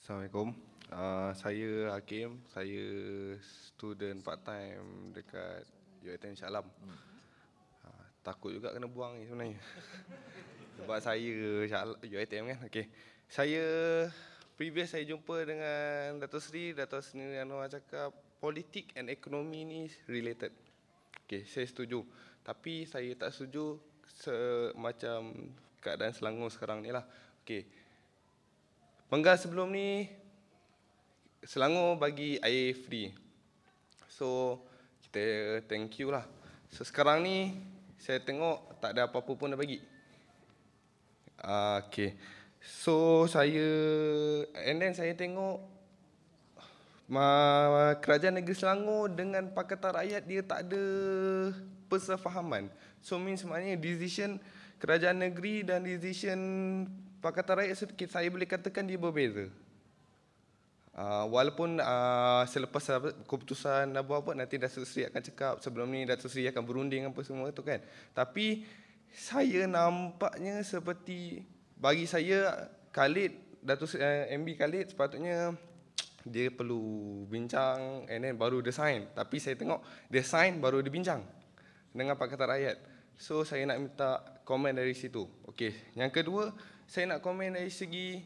Assalamualaikum. Saya Hakim, saya student part time dekat UiTM Shah Alam. Takut juga kena buang ni sebenarnya. Sebab saya UiTM kan. Okey. Saya previous saya jumpa dengan Dato' Sri Anwar cakap politik and ekonomi ni related. Okey, saya setuju. Tapi saya tak setuju macam keadaan Selangor sekarang ni lah. Okey. Penggal sebelum ni Selangor bagi air free. So kita thank you lah. So sekarang ni saya tengok tak ada apa-apa pun dah bagi. Okay. So saya and then saya tengok kerajaan negeri Selangor dengan Pakatan Rakyat dia tak ada persefahaman. So means maknanya decision kerajaan negeri dan decision Pakatan Rakyat saya boleh katakan dia berbeza. Walaupun selepas keputusan apa-apa nanti Datuk Seri akan cakap sebelum ni Datuk Seri akan berunding apa semua tu kan. Tapi saya nampaknya seperti bagi saya Khalid MB Khalid sepatutnya dia perlu bincang and then baru dia sign. Tapi saya tengok dia sign baru dia bincang dengan Pakatan Rakyat. So saya nak minta komen dari situ. Okey, yang kedua saya nak komen dari segi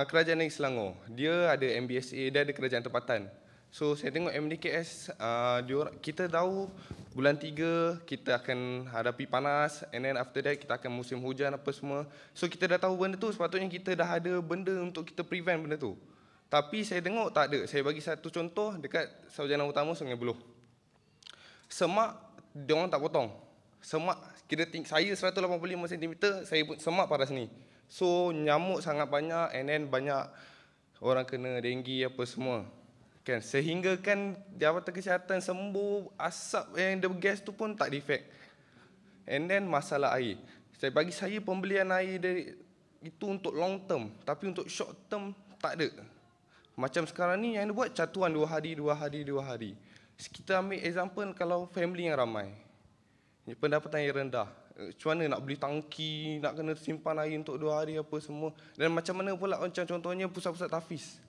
kerajaan negeri Selangor. Dia ada MBSA, dia ada kerajaan tempatan. So saya tengok MDKS, kita tahu bulan 3 kita akan hadapi panas and then after that kita akan musim hujan apa semua. So kita dah tahu benda tu, sepatutnya kita dah ada benda untuk kita prevent benda tu. Tapi saya tengok tak ada. Saya bagi satu contoh dekat Sarjana Utama Sungai Buloh. Semak dia orang tak potong. Semak saya 185 cm, saya semak pada sini. So nyamuk sangat banyak and then banyak orang kena denggi apa semua. Kan sehingga kan Jabatan Kesihatan sembuh asap yang the gas tu pun tak defect. And then masalah air. Bagi saya pembelian air dari itu untuk long term, tapi untuk short term tak ada. Macam sekarang ni yang dia buat catuan 2 hari. Kita ambil example kalau family yang ramai. Pendapatan yang rendah. Macam mana nak beli tangki, nak kena simpan air untuk 2 hari apa semua. Dan macam mana pula macam contohnya pusat-pusat tahfiz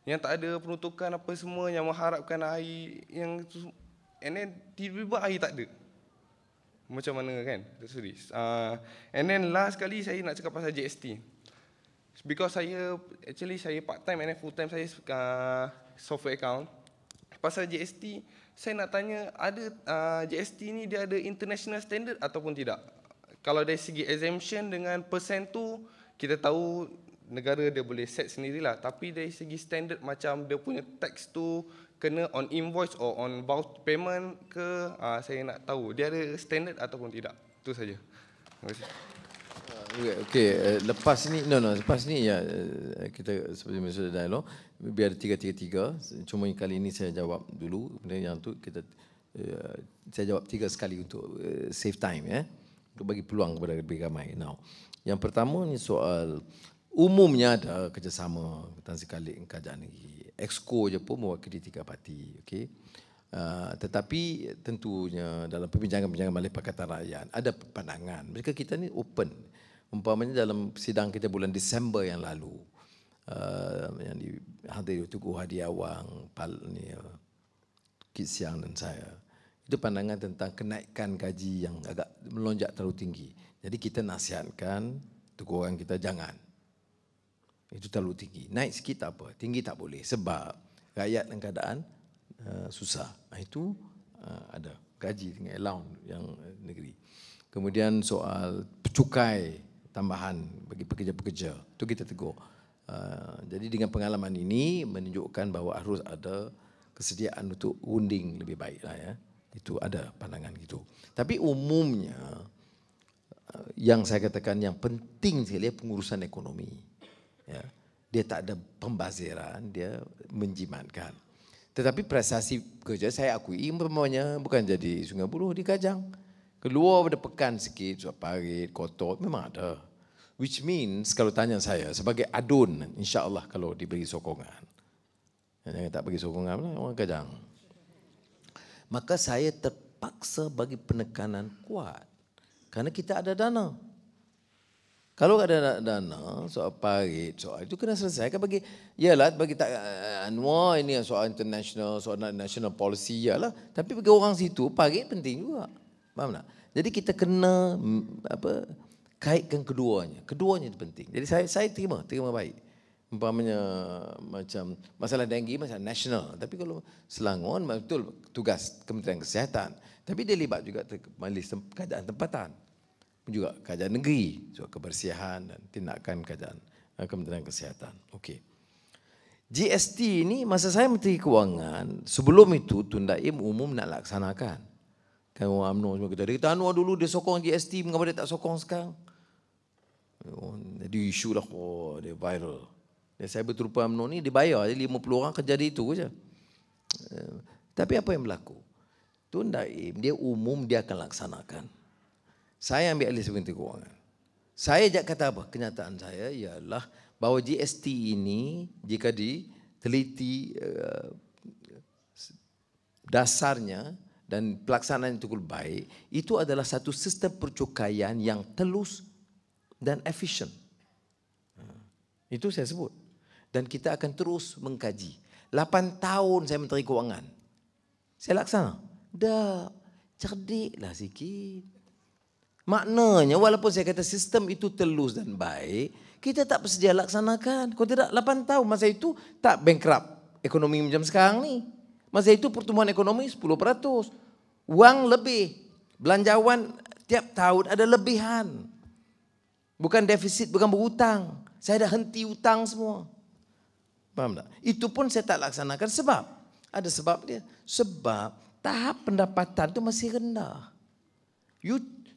yang tak ada peruntukan apa semua, yang mengharapkan air yang and then tiba-tiba air tak ada. Macam mana kan? And then last kali saya nak cakap pasal GST. Because saya part time and then full time saya software account. Pasal GST saya nak tanya, ada GST ni dia ada international standard ataupun tidak? Kalau dari segi exemption dengan persen tu, kita tahu negara dia boleh set sendirilah. Tapi dari segi standard macam dia punya tax tu kena on invoice or on bound payment ke, saya nak tahu dia ada standard ataupun tidak. Itu saja. Terima kasih. Okey, lepas ni ya kita seperti sudah dialog, biar 3-3-3. Cuma kali ini saya jawab dulu, kemudian yang tu kita saya jawab 3 sekali untuk save time ya. Untuk bagi peluang kepada lebih ramai. Now, yang pertama ni soal umumnya ada kerjasama Tan Sri Khalid dengan kerajaan negeri. Exco je pun mewakili 3 parti, okey. Tetapi tentunya dalam perbincangan-perbincangan oleh Pakatan Rakyat ada pandangan. Mereka kita ni open. Umpamanya dalam sidang kita bulan Disember yang lalu, yang dihadiri Tugu Hadi Awang, Kit Siang dan saya, itu pandangan tentang kenaikan gaji yang agak melonjak terlalu tinggi. Jadi kita nasihatkan teguran kita jangan. Itu terlalu tinggi. Naik sikit tak apa, tinggi tak boleh. Sebab rakyat dalam keadaan susah. Itu ada gaji dengan allowance yang negeri. Kemudian soal cukai tambahan bagi pekerja-pekerja, itu kita tegur. Jadi dengan pengalaman ini menunjukkan bahawa harus ada kesediaan untuk runding lebih baik lah ya. Itu ada pandangan gitu. Tapi umumnya yang saya katakan yang penting sekali pengurusan ekonomi. Ya. Dia tak ada pembaziran, dia menjimatkan. Tetapi prestasi kerja saya akui umpamanya bukan jadi Sungai Buloh di Kajang. Keluar pada pekan sikit, suap parit, kotor, memang ada. Which means, kalau tanya saya, sebagai adun, insya-Allah kalau diberi sokongan. Yang tak bagi sokongan, orang Kajang. Maka saya terpaksa bagi penekanan kuat. Kerana kita ada dana. Kalau ada dana, soal parit, soal itu kena selesaikan bagi, yalah bagi tak Anwar ini soal international, soal national policy, yalah. Tapi bagi orang situ, parit penting juga. Faham tak? Jadi kita kena kaitkan keduanya. Keduanya itu penting. Jadi saya terima baik. Umpamanya macam masalah denggi, masalah nasional. Tapi kalau Selangor, betul tugas Kementerian Kesihatan. Tapi dia libat juga majlis keadaan tempatan. Juga kerajaan negeri, soal kebersihan dan tindakan kerajaan Kementerian Kesihatan. Okey. GST ini masa saya Menteri Kewangan, sebelum itu Tun Daim umum nak laksanakan. Kan orang UMNO semua kita Anwar dulu dia sokong GST, mengapa dia tak sokong sekarang? Jadi isu lah, dia viral. Dan saya berterupa UMNO ni dibayar, 50 orang kerja di itu saja. Tapi apa yang berlaku? Tun Daim dia umum dia akan laksanakan. Saya ambil alih sebagai Menteri Kewangan. Saya kata apa? Kenyataan saya ialah bahawa GST ini jika diteliti dasarnya dan pelaksanaan itu baik, itu adalah satu sistem percukaian yang telus dan efisien. Itu saya sebut. Dan kita akan terus mengkaji. 8 tahun saya Menteri Kewangan. Saya laksana. Dah, cerdiklah sikit. Maknanya walaupun saya kata sistem itu telus dan baik, kita tak bersedia laksanakan. Kalau tidak 8 tahun, masa itu tak bankrupt ekonomi macam sekarang ni. Masa itu pertumbuhan ekonomi 10%. Wang lebih. Belanjawan tiap tahun ada lebihan. Bukan defisit, bukan berhutang. Saya dah henti hutang semua. Faham tak? Itu pun saya tak laksanakan sebab. Ada sebab dia. Sebab tahap pendapatan itu masih rendah.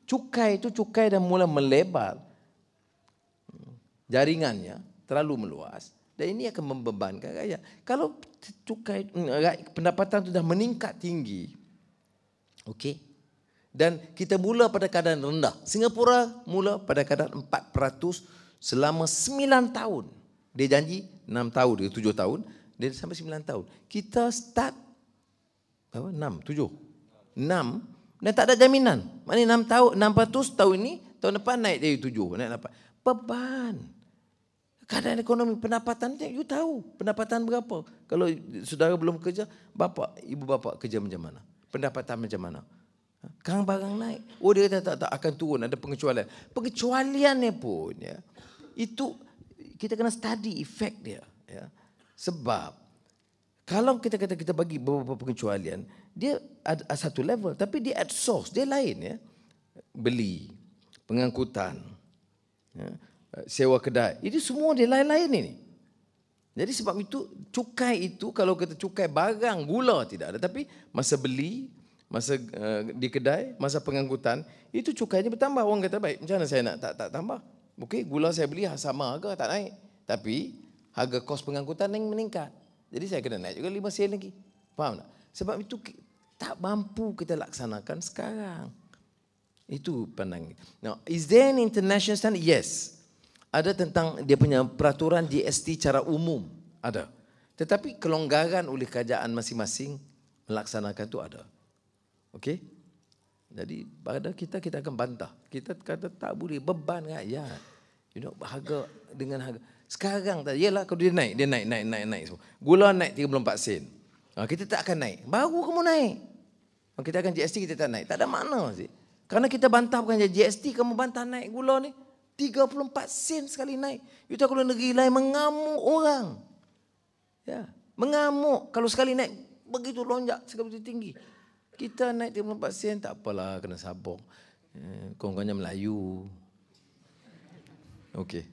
Cukai itu cukai dah mula melebar. Jaringannya terlalu meluas. Dan ini akan membebankan rakyat. Kalau cukai pendapatan itu dah meningkat tinggi. Okey. Dan kita mula pada keadaan rendah. Singapura mula pada keadaan 4% selama 9 tahun. Dia janji 6 tahun, dia 7 tahun. Dia sampai 9 tahun. Kita start 6, 7. 6. Dan tak ada jaminan. Maknanya 6 tahun, 6% tahun ini, tahun depan naik dari 7, naik 8. Beban. Keadaan ekonomi, pendapatan, you tahu pendapatan berapa. Kalau saudara belum kerja, ibu bapa kerja macam mana? Pendapatan macam mana? Kang barang naik. Oh dia kata tak akan turun, ada pengecualian. Pengecualiannya pun, ya, itu kita kena study efek dia. Ya. Sebab, kalau kita kata kita bagi beberapa pengecualian, dia ada satu level, tapi dia at source, dia lain ya. Beli, pengangkutan, ya, sewa kedai, ini semua dia lain-lain ini. Jadi sebab itu cukai itu kalau kita cukai barang, gula tidak ada, tapi masa beli, masa di kedai, masa pengangkutan, itu cukainya bertambah. Orang kata baik, macam mana saya nak tak tambah? Okey, gula saya beli sama harga tak naik, tapi harga kos pengangkutan yang meningkat. Jadi saya kena naik juga 5 sen lagi. Faham tak? Sebab itu tak mampu kita laksanakan sekarang. Itu pandang. Now, is there an international standard? Yes. Ada tentang dia punya peraturan GST secara umum. Ada. Tetapi kelonggaran oleh kerajaan masing-masing melaksanakan itu ada. Okey? Jadi pada kita akan bantah. Kita kata tak boleh beban rakyat. You know, harga dengan harga. Sekarang tak, yalah kalau dia naik semua. Gula naik 34 sen. Kita tak akan naik. Baru kamu naik. Kita akan GST kita tak naik. Tak ada makna sih. Karena kita bantah bukan GST, kamu bantah naik gula ni 34 sen sekali naik. You tahu kalau negeri lain mengamuk orang. Ya, mengamuk kalau sekali naik begitu lonjak segitu tinggi. Kita naik 34 sen tak apalah, kena sabar. Kongkongnya Melayu. Okey.